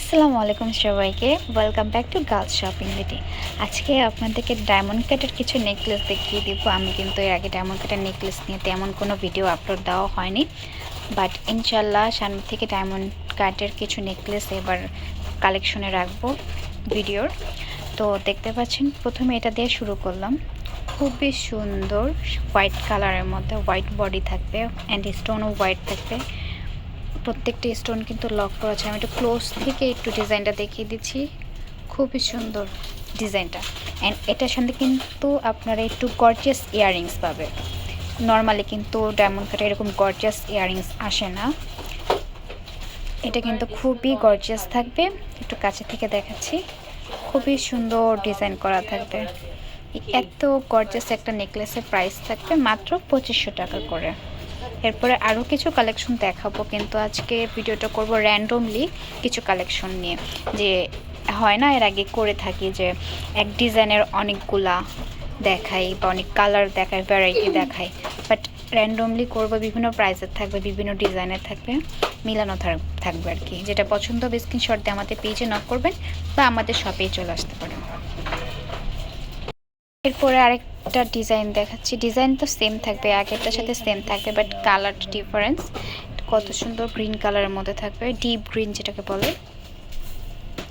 আসসালামু আলাইকুম সবাইকে, welcome back to girls shopping BD. আজকে আপনাদেরকে ডায়মন্ড কাটের কিছু নেকলেস দেখিয়ে দিব। আমি কিন্তু এর আগে ডায়মন্ড কাটের নেকলেস নিয়ে তেমন কোনো ভিডিও আপলোড দেওয়া হয়নি, বাট ইনশাল্লাহ সামনে থেকে ডায়মন্ড কাটের কিছু নেকলেস এবার কালেকশনে রাখবো ভিডিওর। তো দেখতে পাচ্ছেন, প্রথমে এটা দিয়ে শুরু করলাম। খুবই সুন্দর হোয়াইট কালারের মধ্যে, হোয়াইট বডি থাকবে অ্যান্ড স্টোনও হোয়াইট থাকবে। প্রত্যেকটা স্টোন কিন্তু লক করা আছে। আমি একটু ক্লোজ থেকে একটু ডিজাইনটা দেখিয়ে দিচ্ছি। খুবই সুন্দর ডিজাইনটা। অ্যান্ড এটার সাথে কিন্তু আপনারা একটু গর্জিয়াস ইয়াররিংস পাবে। নর্মালি কিন্তু ডায়মন্ড কাটে এরকম গর্জিয়াস ইয়াররিংস আসে না। এটা কিন্তু খুবই গর্জিয়াস থাকবে। একটু কাছে থেকে দেখাচ্ছি, খুবই সুন্দর ডিজাইন করা থাকবে। এত গর্জিয়াস একটা নেকলেসের প্রাইস থাকবে মাত্র 2500 টাকা করে। এরপরে আরও কিছু কালেকশন দেখাবো, কিন্তু আজকে ভিডিওটা করব র্যান্ডমলি কিছু কালেকশন নিয়ে। যে হয় না, এর আগে করে থাকি যে এক ডিজাইনের অনেকগুলা দেখাই বা অনেক কালার দেখাই, ভ্যারাইটি দেখাই, বাট র্যান্ডমলি করব। বিভিন্ন প্রাইসের থাকবে, বিভিন্ন ডিজাইনের থাকবে, মিলানো থাকবে আর কি। যেটা পছন্দ হবে স্ক্রিনশট দিয়ে আমাদের পেজে নক করবেন বা আমাদের শপেই চলে আসতে পারেন। এরপরে আরেকটা ডিজাইন দেখাচ্ছি। ডিজাইন তো সেম থাকবে, আগেরটার সাথে সেম থাকবে, বাট কালার ডিফারেন্স। কত সুন্দর গ্রিন কালারের মধ্যে থাকবে, ডিপ গ্রিন যেটাকে বলে।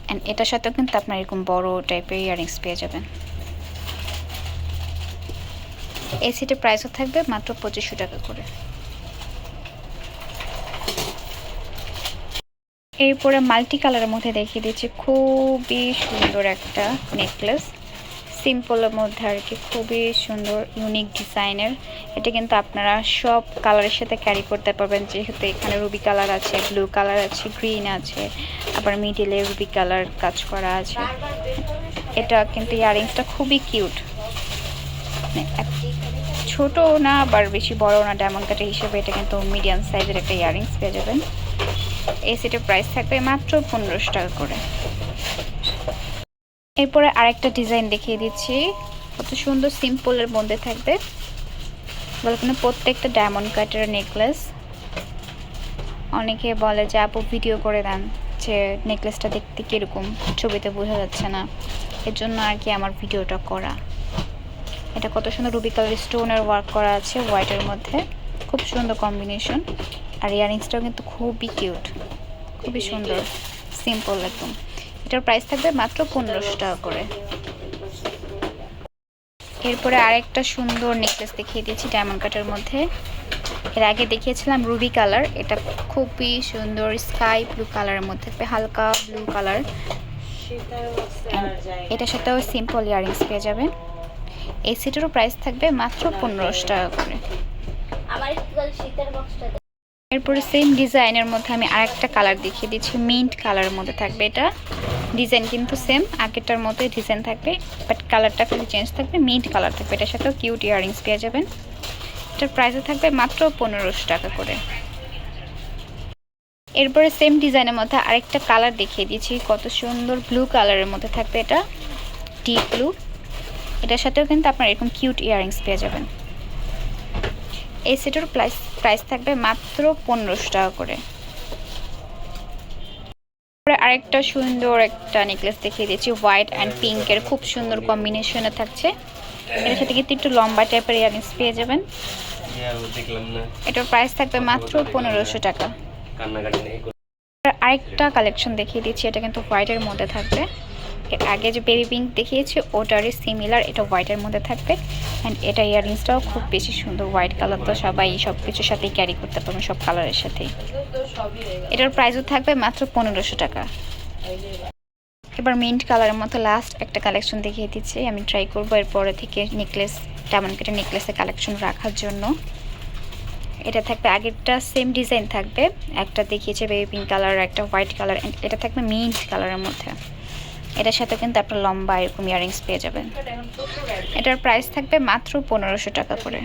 অ্যান্ড এটার সাথেও কিন্তু আপনার এরকম বড় টাইপের ইয়াররিংস পেয়ে যাবেন। এই সেটের প্রাইসও থাকবে মাত্র 2500 টাকা করে। এরপরে মাল্টি কালারের মধ্যে দেখিয়ে দিচ্ছি খুবই সুন্দর একটা নেকলেস, সিম্পলের মধ্যে আর কি, খুবই সুন্দর ইউনিক ডিজাইনের। এটা কিন্তু আপনারা সব কালারের সাথে ক্যারি করতে পারবেন, যেহেতু এখানে রুবি কালার আছে, ব্লু কালার আছে, গ্রিন আছে, আবার মিডিলে রুবি কালার কাজ করা আছে। এটা কিন্তু ইয়াররিংসটা খুবই কিউট, ছোট না আবার বেশি বড় না। ডায়মন্ড কাটের হিসেবে এটা কিন্তু মিডিয়াম সাইজের একটা ইয়াররিংস পেয়ে যাবেন। এই সেটের প্রাইস থাকবে মাত্র 1500 টাকা করে। এরপরে আরেকটা ডিজাইন দেখিয়ে দিচ্ছি, কত সুন্দর সিম্পলের মধ্যে থাকবে। বলে কিন্তু প্রত্যেকটা ডায়মন্ড কাটের নেকলেস। অনেকে বলে যে আপু ভিডিও করে দেন, যে নেকলেসটা দেখতে কীরকম, ছবিতে বোঝা যাচ্ছে না, এর জন্য আর কি আমার ভিডিওটা করা। এটা কত সুন্দর রুবি কালার স্টোনের ওয়ার্ক করা আছে হোয়াইটের মধ্যে, খুব সুন্দর কম্বিনেশন। আর ইয়াররিংসটাও কিন্তু খুবই কিউট, খুবই সুন্দর, সিম্পল একদম। এটার প্রাইস থাকবে মাত্র 1500 টাকা করে। এরপরে আরেকটা সুন্দর নেকলেস দেখিয়ে দিচ্ছি ডায়মন্ড কাটের মধ্যে। এর আগে দেখিয়েছিলাম রুবি কালার, এটা খুবই সুন্দর স্কাই ব্লু কালারের মধ্যে, হালকা ব্লু কালার। এটার সাথেও সিম্পল ইয়াররিংস পেয়ে যাবেন। এই সেটেরও প্রাইস থাকবে মাত্র 1500 টাকা করে। এরপরে সেম ডিজাইনের মধ্যে আমি আরেকটা কালার দেখিয়ে দিচ্ছি, মিন্ট কালারের মধ্যে থাকবে। এটা ডিজাইন কিন্তু সেম, আগেরটার মতোই ডিজাইন থাকবে, বাট কালারটা খালি চেঞ্জ থাকবে, মিন্ট কালার থাকবে। এটার সাথেও কিউট ইয়াররিংস পেয়ে যাবেন। এটার প্রাইসও থাকবে মাত্র 1500 টাকা করে। এরপরে সেম ডিজাইনের মধ্যে আরেকটা কালার দেখিয়ে দিচ্ছি, কত সুন্দর ব্লু কালারের মধ্যে থাকবে। এটা ডিপ ব্লু। এটার সাথেও কিন্তু আপনার এরকম কিউট ইয়াররিংস পেয়ে যাবেন। এই সেটের প্রাইস থাকবে মাত্র 1500 টাকা করে। আরেকটা সুন্দর একটা নেকলেস দেখিয়ে দিচ্ছি, হোয়াইট অ্যান্ড পিঙ্কের খুব সুন্দর কম্বিনেশনে থাকছে। এটার সাথে কিন্তু একটু লম্বা টাইপের ইয়াররিংস পেয়ে যাবেন। এটার প্রাইস থাকবে মাত্র 1500 টাকা। আরেকটা কালেকশন দেখিয়ে দিচ্ছি, এটা কিন্তু হোয়াইটের মধ্যে থাকবে। এর আগে যে বেবি পিঙ্ক দেখিয়েছি ওটারই সিমিলার, এটা হোয়াইটের মধ্যে থাকবে। অ্যান্ড এটা ইয়াররিংসটাও খুব বেশি সুন্দর, হোয়াইট কালার তো সবাই সব কিছুর সাথেই ক্যারি করতে পারবেন, সব কালারের সাথেই। এটার প্রাইসও থাকবে মাত্র 1500 টাকা। এবার মিন্ট কালারের মতো লাস্ট একটা কালেকশন দেখিয়ে দিচ্ছি। আমি ট্রাই করবো এরপরে থেকে নেকলেস, ডায়মন্ড কাটের নেকলেসের কালেকশন রাখার জন্য। এটা থাকবে, আগেরটা সেম ডিজাইন থাকবে, একটা দেখিয়েছে বেবি পিঙ্ক কালার, একটা হোয়াইট কালার, এটা থাকবে মিন্ট কালারের মধ্যে। এটার সাথে কিন্তু আপনার লম্বা এরকম ইয়াররিংস পেয়ে যাবেন। এটার প্রাইস থাকবে মাত্র 1500 টাকা করে।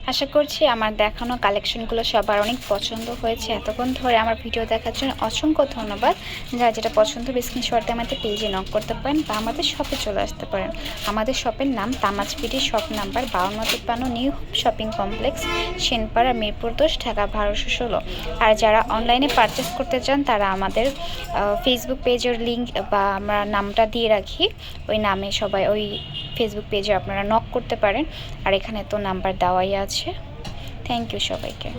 আশা করছি আমার দেখানো কালেকশনগুলো সবার অনেক পছন্দ হয়েছে। এতক্ষণ ধরে আমার ভিডিও দেখার জন্য অসংখ্য ধন্যবাদ। যারা যেটা পছন্দ হবে স্ক্রিনশট দিয়ে আমাদের পেজে নক করতে পারেন বা আমাদের শপে চলে আসতে পারেন। আমাদের শপের নাম Tamaj BD, shop number 5253, new shopping complex, Senpara, Mirpur 10, Dhaka 1216। আর যারা অনলাইনে পারচেস করতে চান তারা আমাদের ফেসবুক পেজের লিঙ্ক বা আমরা নামটা দিয়ে রাখি, ওই নামে সবাই ওই ফেসবুক পেজে আপনারা নক করতে পারেন। আর এখানে তো নাম্বার দেওয়াই আছে। থ্যাংক ইউ সবাইকে।